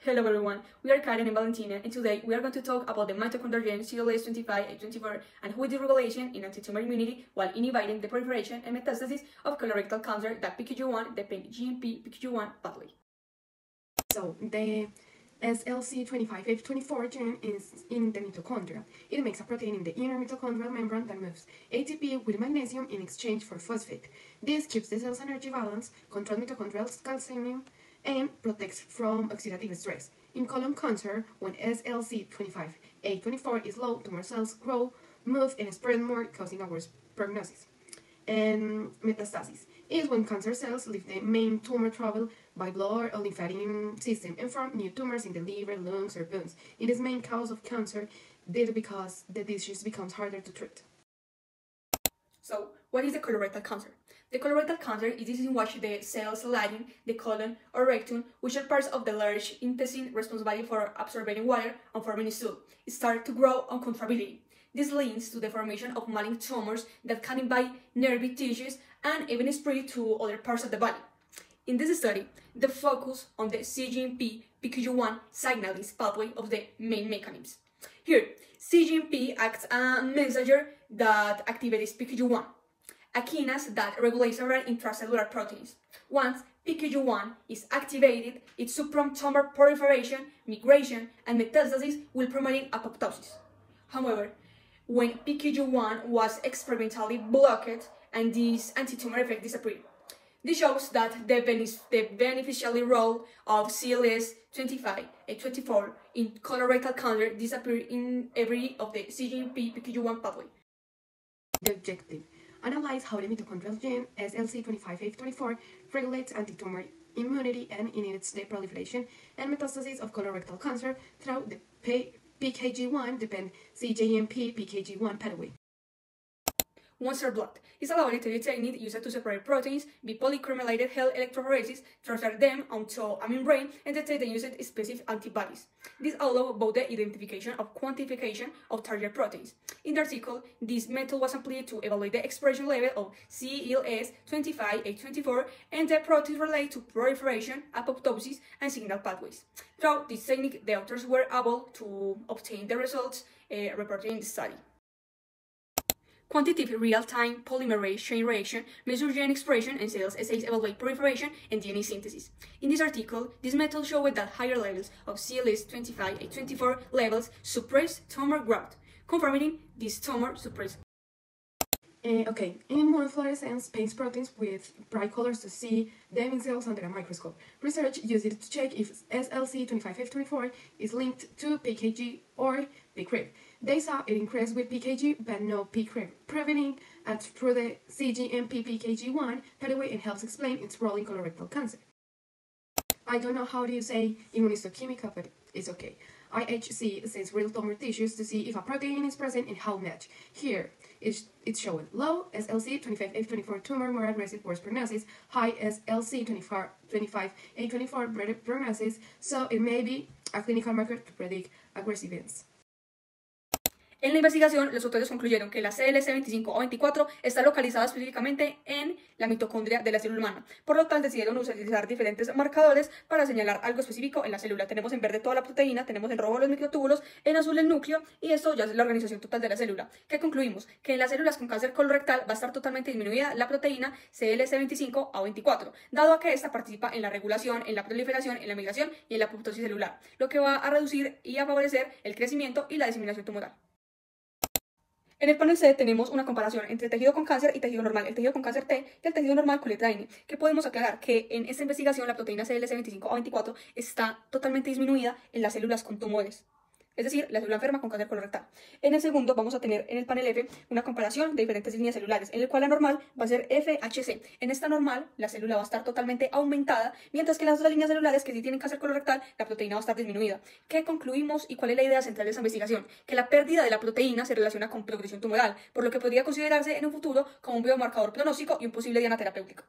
Hello everyone, we are Karen and Valentina, and today we are going to talk about the mitochondrial gene CLS25A24 and who is the regulation in anti-tumor immunity while inhibiting the proliferation and metastasis of colorectal cancer, the PKG1, the GMP-PKG1 pathway. So, the SLC25F24 gene is in the mitochondria. It makes a protein in the inner mitochondrial membrane that moves ATP with magnesium in exchange for phosphate. This keeps the cell's energy balance, controls mitochondrial calcium, and protects from oxidative stress. In colon cancer, when SLC25A24 is low, tumor cells grow, move, and spread more, causing a worse prognosis. And metastasis is when cancer cells leave the main tumor travel by blood or lymphatic system and form new tumors in the liver, lungs, or bones. It is main cause of cancer because the disease becomes harder to treat. So, what is the colorectal cancer? The colorectal cancer is disease in which the cells lining the colon or rectum, which are parts of the large intestine responsible for absorbing water and forming stool, start to grow uncontrollably. This leads to the formation of malignant tumors that can invade nerve tissues and even spread to other parts of the body. In this study, the focus on the CGMP-PKG1 signaling pathway of the main mechanisms. Here, CGMP acts as a messenger that activates PKG1, a kinase that regulates several intracellular proteins. Once PKG1 is activated, it suppresses tumor proliferation, migration, and metastasis while promoting apoptosis. However, when PKG1 was experimentally blocked and this anti-tumor effect disappeared. This shows that the beneficial role of CLS25A24 in colorectal cancer disappeared in every of the CGMP-PKG1 pathway. The objective: analyze how the mitochondrial gene SLC25A24 regulates anti-tumor immunity and inhibits the proliferation and metastasis of colorectal cancer through the PKG1-dependent CGMP-PKG1 pathway. One-cell blot is a laboratory technique used to separate proteins, be polychromalated health electrophoresis, transfer them onto a membrane, and detect the used specific antibodies. This allows both the identification and quantification of target proteins. In the article, this method was applied to evaluate the expression level of CLS25A24 and the proteins related to proliferation, apoptosis, and signal pathways. Through this technique, the authors were able to obtain the results reported in the study. Quantitative real-time polymerase chain reaction measures gene expression and cells assays evaluate proliferation and DNA synthesis. In this article, this method showed that higher levels of CLS25A24 levels suppress tumor growth, confirming this tumor suppression. In immunofluorescence paints proteins with bright colors to see them in cells under a microscope. Research used it to check if SLC25F24 is linked to PKG or PKRIB. They saw it increased with PKG but no PKRIB, proving that through the CGMP-PKG1 pathway it helps explain its role in colorectal cancer. I don't know how do you say immunohistochemical, but it's okay. IHC says real tumor tissues to see if a protein is present and how much. Here, it's showing low SLC25F24 tumor, more aggressive, worse prognosis, high SLC25A24 better prognosis, so it may be a clinical marker to predict aggressive events. En la investigación, los autores concluyeron que la CLS25 o 24 está localizada específicamente en la mitocondria de la célula humana. Por lo tanto, decidieron utilizar diferentes marcadores para señalar algo específico en la célula. Tenemos en verde toda la proteína, tenemos en rojo los microtúbulos, en azul el núcleo, y esto ya es la organización total de la célula. ¿Qué concluimos? Que en las células con cáncer colorectal va a estar totalmente disminuida la proteína CLS25 o 24, dado a que esta participa en la regulación, en la proliferación, en la migración y en la apoptosis celular, lo que va a reducir y a favorecer el crecimiento y la diseminación tumoral. En el panel C tenemos una comparación entre tejido con cáncer y tejido normal, el tejido con cáncer T y el tejido normal con letra N, que podemos aclarar que en esta investigación la proteína CLS25A24 está totalmente disminuida en las células con tumores, es decir, la célula enferma con cáncer colorectal. En el segundo vamos a tener en el panel F una comparación de diferentes líneas celulares, en el cual la normal va a ser FHC. En esta normal la célula va a estar totalmente aumentada, mientras que en las otras líneas celulares que sí tienen cáncer colorectal, la proteína va a estar disminuida. ¿Qué concluimos y cuál es la idea central de esta investigación? Que la pérdida de la proteína se relaciona con progresión tumoral, por lo que podría considerarse en un futuro como un biomarcador pronóstico y un posible diana terapéutico.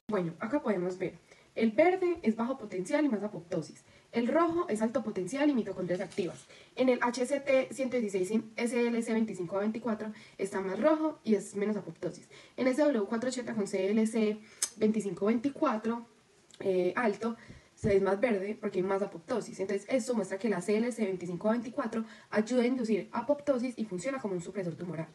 Bueno, acá podemos ver. El verde es bajo potencial y más apoptosis. El rojo es alto potencial y mitocondrias activas. En el HCT116 SLC25A24 está más rojo y es menos apoptosis. En SW480 con CLC2524 alto se ve más verde porque hay más apoptosis. Entonces esto muestra que la CLS2524 ayuda a inducir apoptosis y funciona como un supresor tumoral.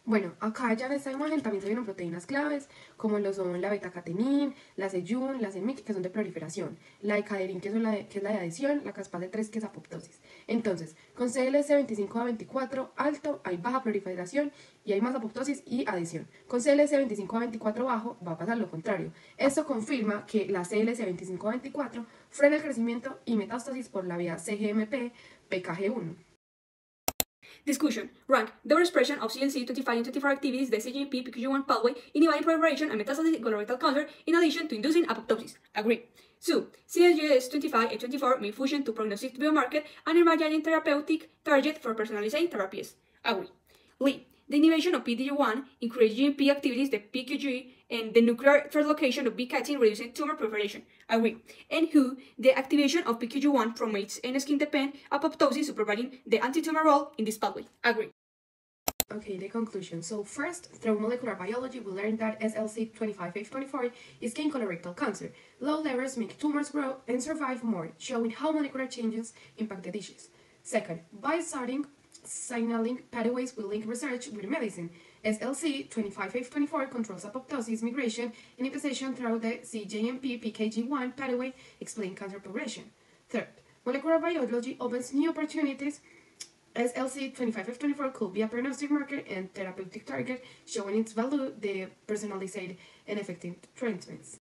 Bueno, acá ya en esta imagen también se ven proteínas claves, como lo son la beta-catenin, la CEYUN, la CEMIC, que son de proliferación, la decaderin, que es la de adhesión, la caspase 3, que es apoptosis. Entonces, con CLS2524 alto hay baja proliferación y hay más apoptosis y adhesión. Con CLS2524 bajo va a pasar lo contrario. Esto confirma que la CLS2524 frena el crecimiento y metástasis por la vía CGMP-PKG1. Discussion. Rank the expression of CLC 25 and 24 activities, the CGMP PQG1 pathway, inhibiting proliferation and metastasis in colorectal cancer, in addition to inducing apoptosis. Agree. 2. CLGS 25 and 24 may fusion to prognostic biomarker and emerging therapeutic target for personalized therapies. Agree. Lee. The inhibition of PDG1 increases GMP activities, the PQG, and the nuclear translocation of B-catenin reducing tumor proliferation. Agree. And who the activation of PQG1 promotes and skin-dependent apoptosis, supervising the anti-tumor role in this pathway. Agree. Okay, the conclusion. So first, through molecular biology, we learned that SLC25F24 is gain colorectal cancer. Low levels make tumors grow and survive more, showing how molecular changes impact the tissues. Second, by studying signaling pathways will link research with medicine. SLC25F24 controls apoptosis migration and infestation through the CJMP-PKG1 pathway, explain cancer progression. Third, molecular biology opens new opportunities. SLC25F24 could be a prognostic marker and therapeutic target, showing its value, the personalized and effective treatments.